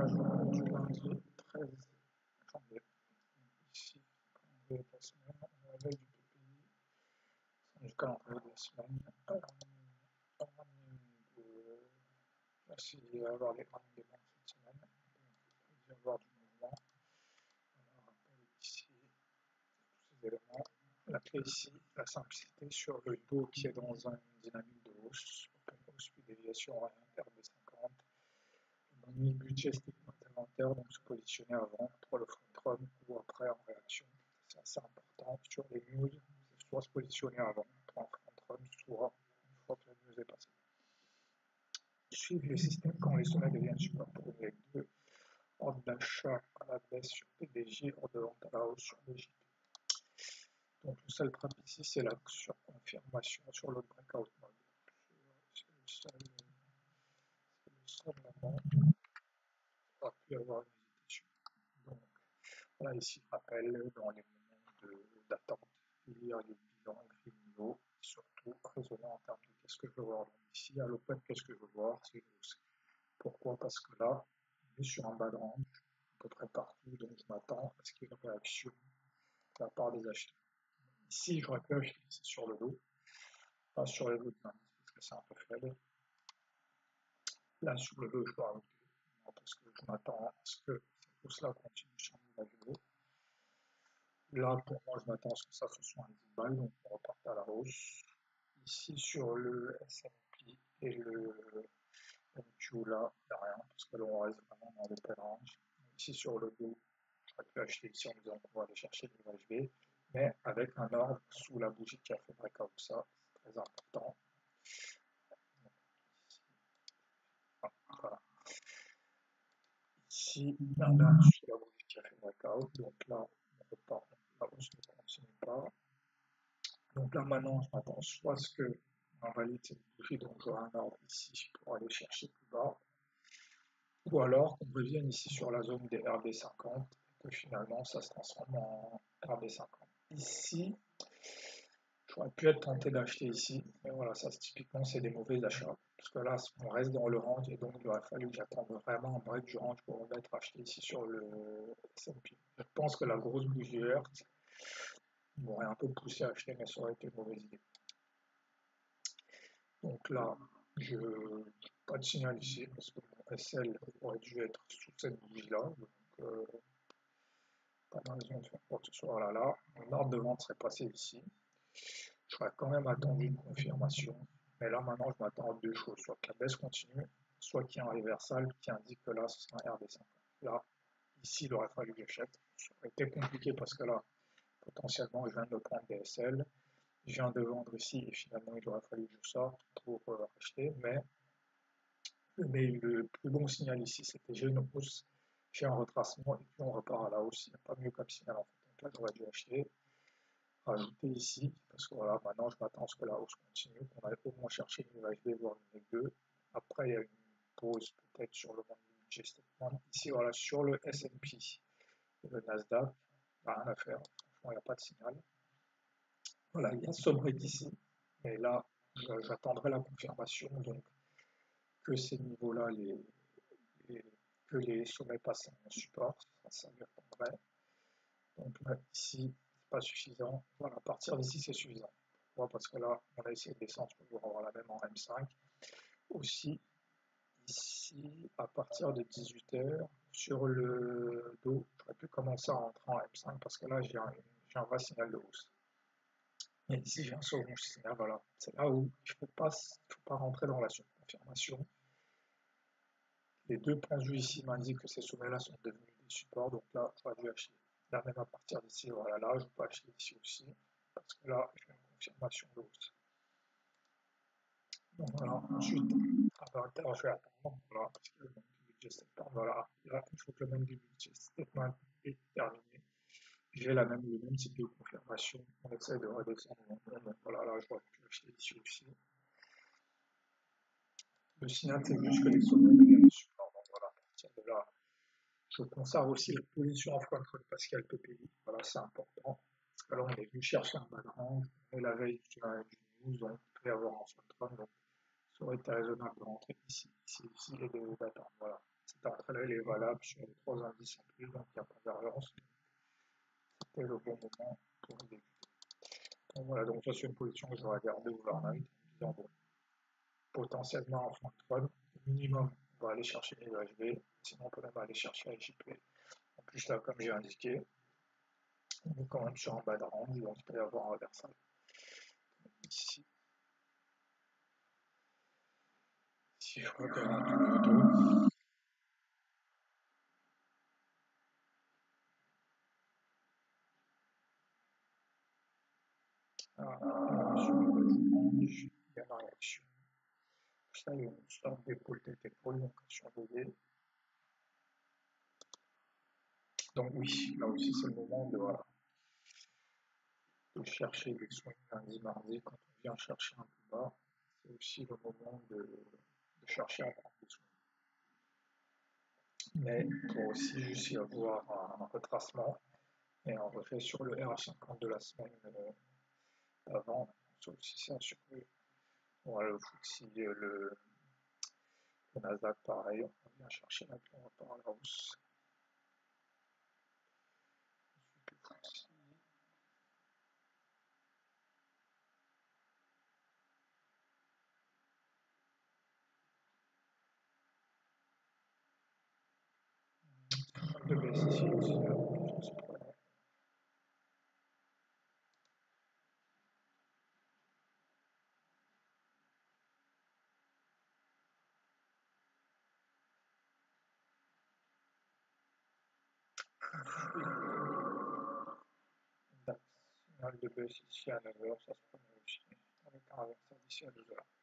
la journée du lundi 13 janvier. Ici, calendrier de la semaine, la veille du PPI, du calendrier de la semaine, il va y avoir les earnings des banques cette semaine, donc il va y avoir du mouvement. On rappelle ici tous ces éléments. La clé ici, la simplicité sur le dos qui est dans une dynamique de hausse, open hausse, puis déviation orientale B50. Le mini budget statement inventaire, donc se positionner avant pour le front run ou après en réaction. C'est assez important sur les news, soit se positionner avant pour un front run, soit une fois que la news est passée. Suivre le système quand les sommets deviennent support avec deux ordres d'achat à la baisse sur PDG, ordre de vente à la hausse sur BJP. Donc le seul trap ici, c'est la confirmation sur le breakout mode. C'est le seul moment où on a pu avoir une hésitation. Donc là, ici, rappel, dans les moments d'attente, lire les bilans gris niveau, surtout raisonner en termes de qu'est-ce que je veux voir. Donc ici, à l'open, qu'est-ce que je veux voir, c'est une hausse. Pourquoi? Parce que là, on est sur un bas de range, à peu près partout, donc je m'attends à ce qu'il y ait une réaction de la part des acheteurs. Ici, j'aurais pu acheter ici sur le dos, pas sur les autres indices, parce que c'est un peu faible. Là, sur le dos, je dois rajouter, parce que je m'attends à ce que cette hausse-là continue sur le niveau. Là, pour moi, je m'attends à ce que ça se soit un 10 balles, donc on reparte à la hausse. Ici, sur le S&P et le MQ, là, il n'y a rien, parce que là, on reste vraiment dans le range. Ici, sur le dos, j'aurais pu acheter ici en disant qu'on va aller chercher le UHB, mais avec un ordre sous la bougie qui a fait breakout, ça, c'est très important. Voilà. Ici, un ordre sous la bougie qui a fait breakout, donc là, on repart, la hausse ne continue pas. Donc là, maintenant, je m'attends soit à ce qu'on valide cette bougie, donc j'aurai un ordre ici pour aller chercher plus bas, ou alors qu'on revienne ici sur la zone des RB50 et que finalement ça se transforme en RB50. Ici, j'aurais pu être tenté d'acheter ici, mais voilà, ça typiquement c'est des mauvais achats, parce que là on reste dans le range et donc il aurait fallu que j'attende vraiment un break du range pour remettre acheté ici sur le S&P. Je pense que la grosse bougie Hertz m'aurait un peu poussé à acheter, mais ça aurait été une mauvaise idée. Donc là, je n'ai pas de signal ici parce que mon SL aurait dû être sous cette bougie-là. Donc, pas de raison de faire quoi que ce soit là. Mon ordre de vente serait passé ici. J'aurais quand même attendu une confirmation. Mais là, maintenant, je m'attends à deux choses. Soit que la baisse continue, soit qu'il y ait un reversal qui indique que là, ce sera un RD50. Là, ici, il aurait fallu que j'achète. Ça aurait été compliqué parce que là, potentiellement, je viens de prendre des SL. Je viens de vendre ici et finalement il aurait fallu que je sorte pour acheter, mais le plus bon signal ici c'était j'ai une hausse, j'ai un retracement et puis on repart à la hausse, il n'y a pas mieux comme signal en fait. Donc là j'aurais dû acheter, rajouter ici, parce que voilà, maintenant je m'attends à ce que la hausse continue, qu'on aille au moins chercher une UHB voire une 2. Après il y a une pause peut-être sur le budget statement. Ici voilà, sur le S&P et le Nasdaq, il n'y a rien à faire, franchement il n'y a pas de signal. Voilà, il y a Sobret ici, mais là, j'attendrai la confirmation, donc que ces niveaux-là, que les sommets passent en support, ça lui répondrait. Donc là, ici, c'est pas suffisant. Voilà, à partir d'ici, c'est suffisant. Pourquoi? Parce que là, on a essayé de descendre pour avoir la même en M5. Aussi, ici, à partir de 18h, sur le dos, j'aurais pu commencer à rentrer en M5 parce que là, j'ai un vrai signal de hausse. Et ici, j'ai un second signal, voilà. C'est là où il ne faut pas rentrer dans la surconfirmation. Les deux points de vue ici m'indiquent que ces sommets-là sont devenus des supports, donc là, j'aurais dû acheter. Là, même à partir d'ici, voilà, là, je peux acheter ici aussi, parce que là, j'ai une confirmation de hausse. Donc voilà, ensuite, à l'inter, je vais attendre, voilà, parce que le même budget statement, voilà, là, il faut que le même budget statement est terminé. J'ai le même type de confirmation, on essaie de redescendre, donc voilà, là, je vois que acheter ici aussi. Le signal, c'est juste que les sommets deviennent support. Donc voilà, à partir de là, je conserve aussi la position en front run parce qu'il y a le PPI. Voilà, c'est important. Parce que là, on est venu chercher un bas de range, on est la veille du news, donc il peut y avoir un front run. Donc ça aurait été raisonnable de rentrer ici, ici, ici et d'attendre. Voilà. Cette entrée-là, elle est valable sur les trois indices inclus, donc il n'y a pas d'urgence. C'était le bon moment pour débuter. Donc voilà, donc ça c'est une position que j'aurais gardée overnight, en disant bon, potentiellement en fin de run, au minimum, on va aller chercher les USB, sinon on peut même aller chercher les JP. En plus là, comme j'ai indiqué, on est quand même sur un bas de range, donc il peut y avoir un reversal. Ici, si je regarde plutôt, on est sur un bas de range, il y a la réaction. Ça, il y a une sorte d'épaule tête épaule, donc à surveiller. Donc oui, là aussi c'est le moment de chercher des soins lundi, mardi, quand on vient chercher un peu bas, c'est aussi le moment de chercher à prendre des soins. Mais pour aussi juste y avoir un retracement et un reflet sur le RH50 de la semaine avant, ça aussi c'est à surveiller. Voilà, le FTSE, le Nasdaq pareil, on vient chercher un peu par la hausse. De baisse ici aussi, signal de baisse ici à 9h, ça se prenait aussi. On est pas à ça d'ici à 2h.